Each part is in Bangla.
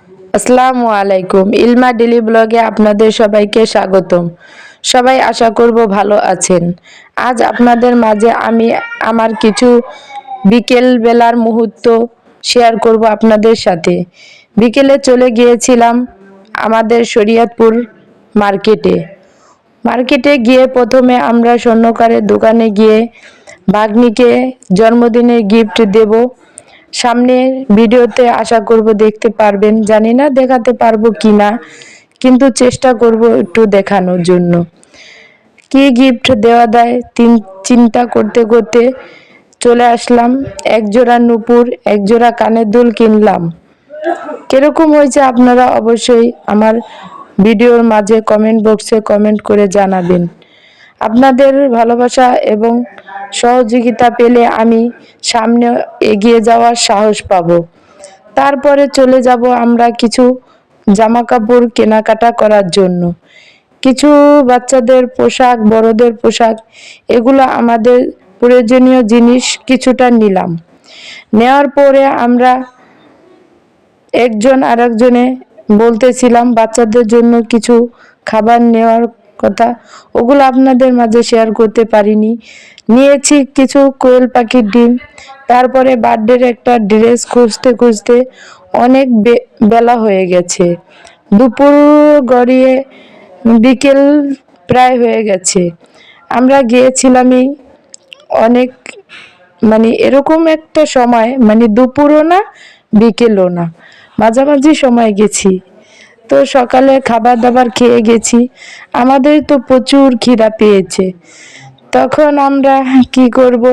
আসসালামু আলাইকুম। ইলমা ডেলি ব্লগে আপনাদের সবাইকে স্বাগতম। সবাই আশা করব ভালো আছেন। আজ আপনাদের মাঝে আমি আমার কিছু বিকেল বেলার মুহূর্ত শেয়ার করব আপনাদের সাথে। বিকেলে চলে গিয়েছিলাম আমাদের শরীয়তপুর মার্কেটে গিয়ে প্রথমে আমরা স্বর্ণকারের দোকানে গিয়ে ভাগ্নিকে জন্মদিনের গিফট দেব। সামনে ভিডিওতে আশা করব দেখতে পারবেন, জানি না দেখাতে পারবো কিনা, কিন্তু চেষ্টা করব একটু দেখানোর জন্য। কি গিফট দেওয়া যায় চিন্তা করতে করতে চলে আসলাম এক জোড়া নূপুর, এক জোড়া কানের দুল কিনলাম। কিরকম হয়েছে আপনারা অবশ্যই আমার ভিডিওর মাঝে কমেন্ট বক্সে কমেন্ট করে জানাবেন। আপনাদের ভালোবাসা এবং সহযোগিতা পেলে আমি সামনে এগিয়ে যাওয়ার সাহস পাব। তারপরে চলে যাব আমরা কিছু জামা কাপড় কেনাকাটা করার জন্য। কিছু বাচ্চাদের পোশাক, বড়দের পোশাক, এগুলো আমাদের প্রয়োজনীয় জিনিস কিছুটা নিলাম। নেওয়ার পরে আমরা একজন আরেকজনে বলতেছিলাম বাচ্চাদের জন্য কিছু খাবার নেওয়ার কথা, ওগুলো আপনাদের মাঝে শেয়ার করতে পারিনি। নিয়েছি কিছু কোয়েল পাখির ডিম। তারপরে বার্থডের একটা ড্রেস খুঁজতে খুঁজতে অনেক বেলা হয়ে গেছে, দুপুর গড়িয়ে বিকেল প্রায় হয়ে গেছে। আমরা গিয়েছিলামই অনেক এরকম একটা সময়, দুপুরও না বিকেলও না, মাঝামাঝি সময় গেছি। তো সকালে খাবার দাবার খেয়ে গেছি, আমাদের তো প্রচুর খিদা পেয়েছে। তখন আমরা কি করব,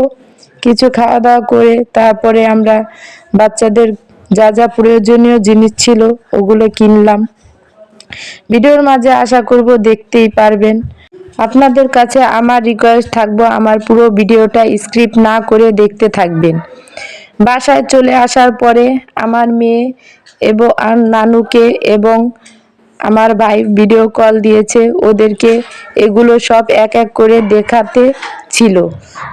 কিছু খাওয়া দাওয়া করে তারপরে আমরা বাচ্চাদের যা যা প্রয়োজনীয় জিনিস ছিল ওগুলো কিনলাম। ভিডিওর মাঝে আশা করব দেখতেই পারবেন। আপনাদের কাছে আমার রিকোয়েস্ট থাকবো, আমার পুরো ভিডিওটা স্ক্রিপ্ট না করে দেখতে থাকবেন। বাসায় চলে আসার পরে আমার মেয়ে এবং নানুকে এবং আমার ভাই ভিডিও কল দিয়েছে, ওদেরকে এগুলো সব এক এক করে দেখাতে ছিল।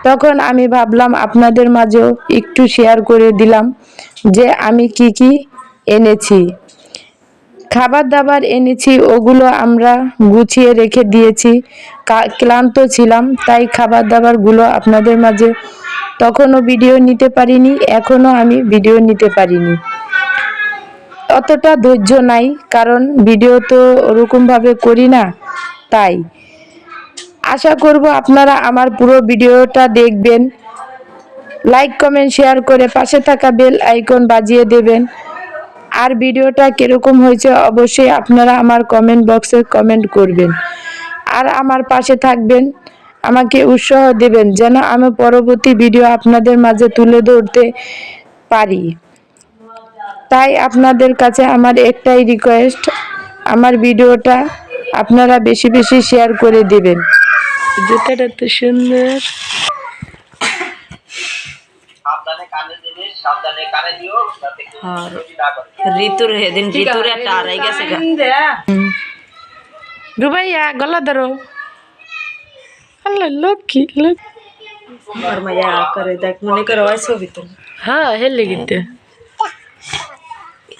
তখন আমি ভাবলাম আপনাদের মাঝেও একটু শেয়ার করে দিলাম যে আমি কি কি এনেছি। খাবার দাবার এনেছি, ওগুলো আমরা গুছিয়ে রেখে দিয়েছি। ক্লান্ত ছিলাম, তাই খাবার দাবারগুলো আপনাদের মাঝে তখনও ভিডিও নিতে পারিনি, এখনও আমি ভিডিও নিতে পারিনি। অতটা ধৈর্য নাই, কারণ ভিডিও তো ওরকমভাবে করি না। তাই আশা করব আপনারা আমার পুরো ভিডিওটা দেখবেন, লাইক কমেন্ট শেয়ার করে পাশে থাকা বেল আইকন বাজিয়ে দেবেন। আর ভিডিওটা কিরকম হয়েছে অবশ্যই আপনারা আমার কমেন্ট বক্সে কমেন্ট করবেন। আর আমার পাশে থাকবেন, আমাকে উৎসাহ দেবেন যেন আমি পরবর্তী ভিডিও আপনাদের মাঝে তুলে ধরতে পারি। তাই আপনাদের কাছে আমার একটাই রিকোয়েস্ট, আমার ভিডিওটা আপনারা বেশি বেশি শেয়ার করে দেবেন। জুতাটা তো সুন্দর। রুবাইয়া গলা ধরো, লক্ষ্মী হ্যাঁ হেলে গিতে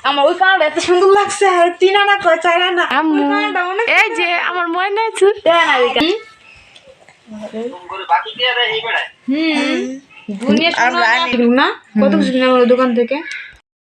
আমার ওই কানাডা এত সুন্দর লাগছে, তিন আনা কয় চার আনা। এই যে আমার ময়না আছে কত কিছু দোকান থেকে